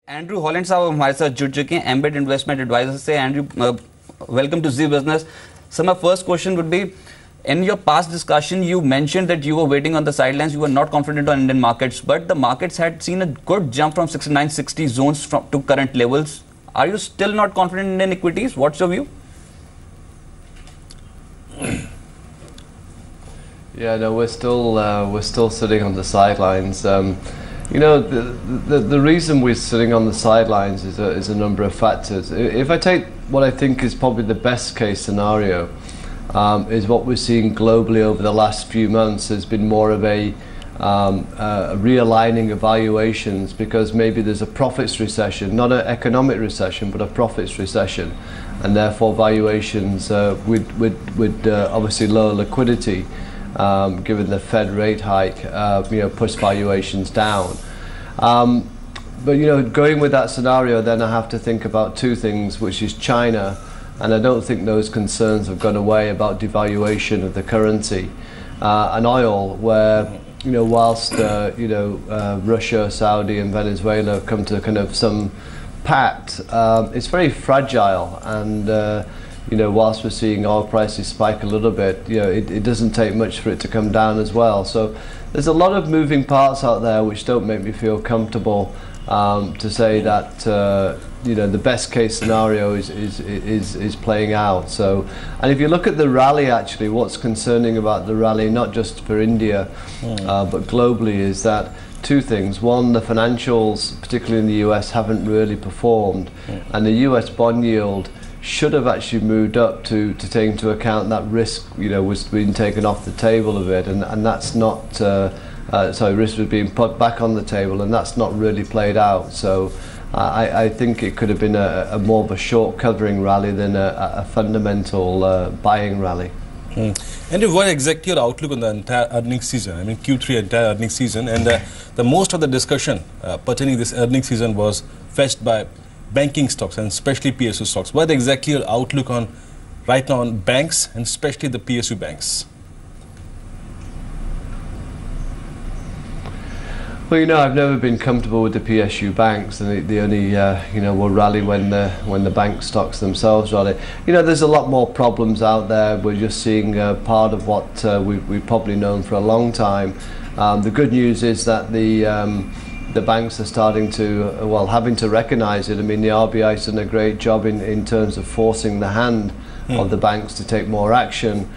Andrew Holland साहब हमारे साथ जुड़ चुके हैं एम्बेड इन्वेस्टमेंट एडवाइजर से. Andrew, welcome to Zee Business. So my first question would be, in your past discussion you mentioned that you were waiting on the sidelines, you were not confident on Indian markets, but the markets had seen a good jump from 69-60 zones to current levels. Are you still not confident in equities? What's your view? Yeah, no, we're still sitting on the sidelines. You know, the reason we're sitting on the sidelines is a number of factors. If I take what I think is probably the best case scenario, is what we're seeing globally over the last few months has been more of a realigning of valuations, because maybe there's a profits recession, not an economic recession, but a profits recession, and therefore valuations with obviously lower liquidity. Given the Fed rate hike, push valuations down. But going with that scenario, then I have to think about two things, which is China, and I don't think those concerns have gone away about devaluation of the currency, and oil, where whilst Russia, Saudi, and Venezuela have come to kind of some pact, it's very fragile, and whilst we're seeing oil prices spike a little bit, it doesn't take much for it to come down as well. So there's a lot of moving parts out there which don't make me feel comfortable to say that the best case scenario is playing out. So, and if you look at the rally, actually, what's concerning about the rally, not just for India, but globally, is that two things. One, the financials, particularly in the US, haven't really performed, and the US bond yield should have actually moved up to take into account that risk, was being taken off the table a bit, and that's not, risk was being put back on the table, and that's not really played out. So I think it could have been a more of a short covering rally than a fundamental buying rally. And what exactly your outlook on the entire earnings season? I mean, Q3 entire earnings season, and the most of the discussion pertaining this earnings season was fetched by banking stocks and especially PSU stocks. What exactly your outlook on right now on banks and especially the PSU banks? Well, I've never been comfortable with the PSU banks, and they only will rally when the bank stocks themselves rally. There's a lot more problems out there. We're just seeing part of what we've probably known for a long time. The good news is that the banks are starting to, having to recognise it. I mean, the RBI's done a great job in terms of forcing the hand of the banks to take more action.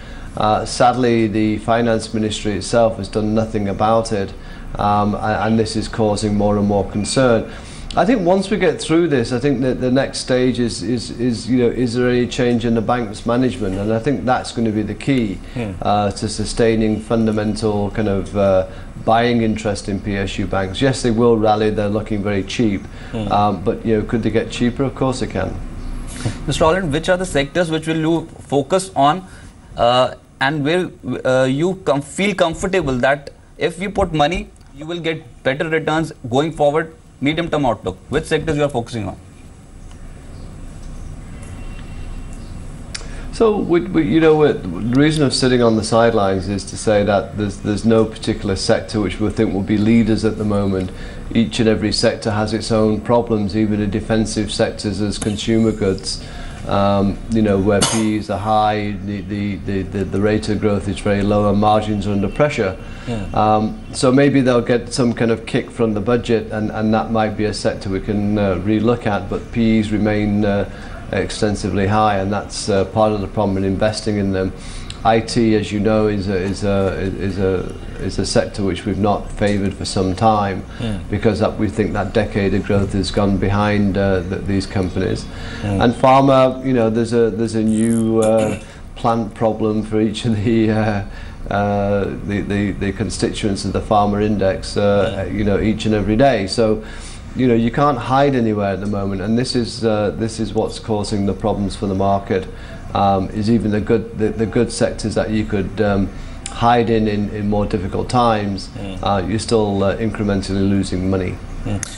Sadly, the finance ministry itself has done nothing about it, and this is causing more and more concern. I think once we get through this, I think that the next stage is there any change in the bank's management, and I think that's going to be the key to sustaining fundamental kind of buying interest in PSU banks. Yes, they will rally, they're looking very cheap, but could they get cheaper? Of course they can. Mr. Holland, which are the sectors which will you focus on, and will you feel comfortable that if you put money, you will get better returns going forward? Medium-term outlook, which sectors you are focusing on? So, the reason of sitting on the sidelines is to say that there's no particular sector which we think will be leaders at the moment. Each and every sector has its own problems, even in defensive sectors as consumer goods, where PEs are high, the rate of growth is very low, and margins are under pressure. So maybe they'll get some kind of kick from the budget, and that might be a sector we can re-look at, but PEs remain extensively high, and that's part of the problem in investing in them. IT, as you know, is a sector which we've not favoured for some time, because we think that decade of growth has gone behind these companies. And pharma, there's a new plant problem for each of the constituents of the pharma index, each and every day. So, you can't hide anywhere at the moment, and this is what's causing the problems for the market. Is even the good sectors that you could hide in more difficult times, you're still incrementally losing money.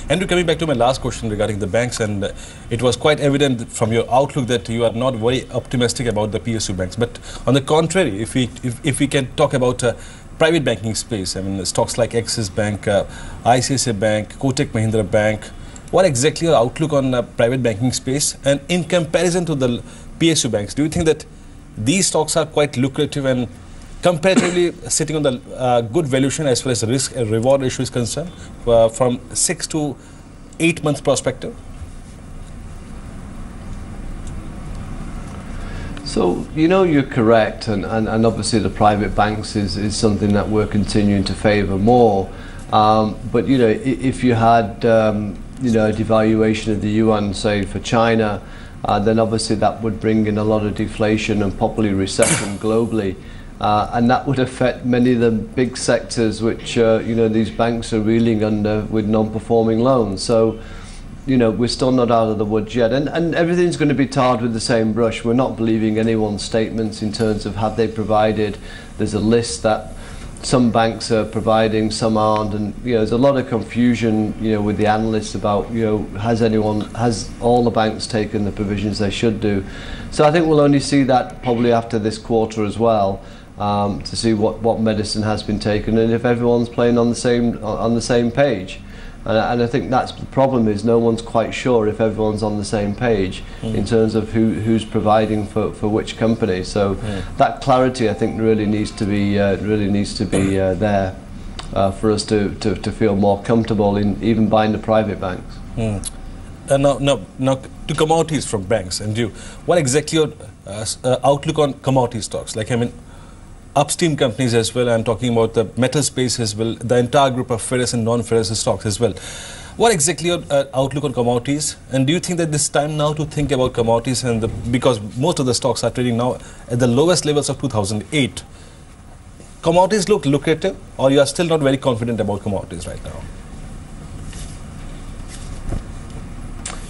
And coming back to my last question regarding the banks, and it was quite evident from your outlook that you are not very optimistic about the PSU banks. But on the contrary, if we can talk about private banking space, I mean stocks like Axis Bank, ICICI Bank, Kotak Mahindra Bank, what exactly your outlook on private banking space, and in comparison to the PSU banks, do you think that these stocks are quite lucrative and comparatively sitting on the good valuation as far as risk and reward ratio is concerned from 6 to 8 months perspective? So, you know, you're correct, and obviously the private banks is something that we're continuing to favour more. But, you know, if you had, you know, a devaluation of the yuan, say, for China, then obviously that would bring in a lot of deflation and probably recession globally. And that would affect many of the big sectors which, you know, these banks are reeling under with non-performing loans. So, you know, we're still not out of the woods yet. And everything's going to be tarred with the same brush. We're not believing anyone's statements in terms of have they provided. There's a list that some banks are providing, some aren't. And, you know, there's a lot of confusion, you know, with the analysts about, you know, has all the banks taken the provisions they should do. So I think we'll only see that probably after this quarter as well. To see what medicine has been taken and if everyone's playing on the same page, and I think that's the problem, is no one's quite sure if everyone's on the same page in terms of who's providing for which company. So that clarity, I think, really needs to be there for us to feel more comfortable in even buying the private banks. Now to commodities from banks, and you, what exactly your outlook on commodity stocks? Like, I mean, upstream companies as well, I'm talking about the metal space as well, the entire group of ferrous and non-ferrous stocks as well. What exactly your outlook on commodities, and do you think that this time now to think about commodities, and because most of the stocks are trading now at the lowest levels of 2008, commodities look lucrative, or you are still not very confident about commodities right now?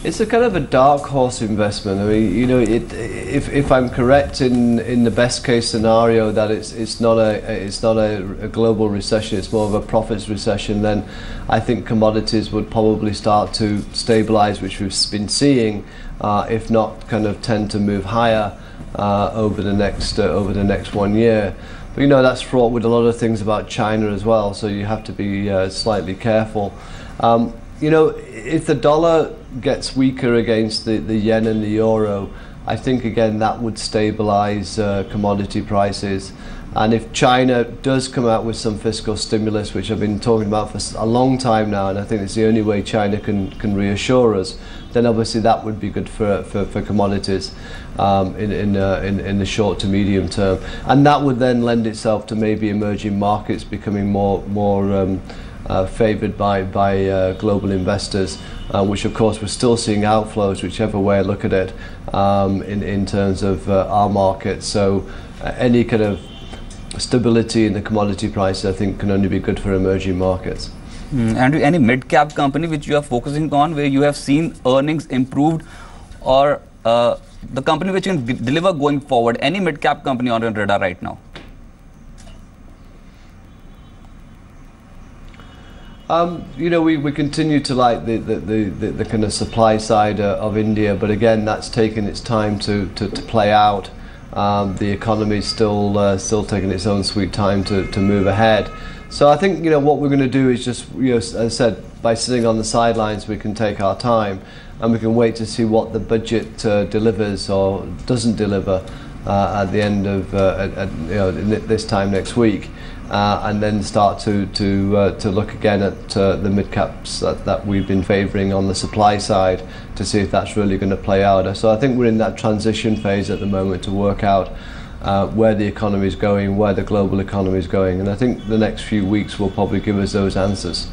It's a kind of a dark horse investment. I mean, you know, if I'm correct in the best case scenario that it's not a global recession, it's more of a profits recession, then I think commodities would probably start to stabilise, which we've been seeing, if not kind of tend to move higher over the next 1 year. But, you know, that's fraught with a lot of things about China as well, so you have to be slightly careful. You know, if the dollar gets weaker against the yen and the euro, I think again that would stabilise commodity prices. And if China does come out with some fiscal stimulus, which I've been talking about for a long time now, and I think it's the only way China can reassure us, then obviously that would be good for commodities in the short to medium term. And that would then lend itself to maybe emerging markets becoming more favoured by global investors, which of course we're still seeing outflows, whichever way I look at it, in terms of our market. So any kind of stability in the commodity price, I think, can only be good for emerging markets. And any mid-cap company which you are focusing on, where you have seen earnings improved, or the company which can deliver going forward, any mid-cap company on your radar right now? You know, we continue to like the kind of supply side of India, but again, that's taken its time to play out. The economy is still taking its own sweet time to move ahead. So I think, you know, what we're going to do is just, you know, as I said, by sitting on the sidelines, we can take our time and we can wait to see what the budget delivers or doesn't deliver at the end of you know, this time next week. And then start to look again at the mid-caps that we've been favouring on the supply side to see if that's really going to play out. So I think we're in that transition phase at the moment to work out where the economy is going, where the global economy is going, and I think the next few weeks will probably give us those answers.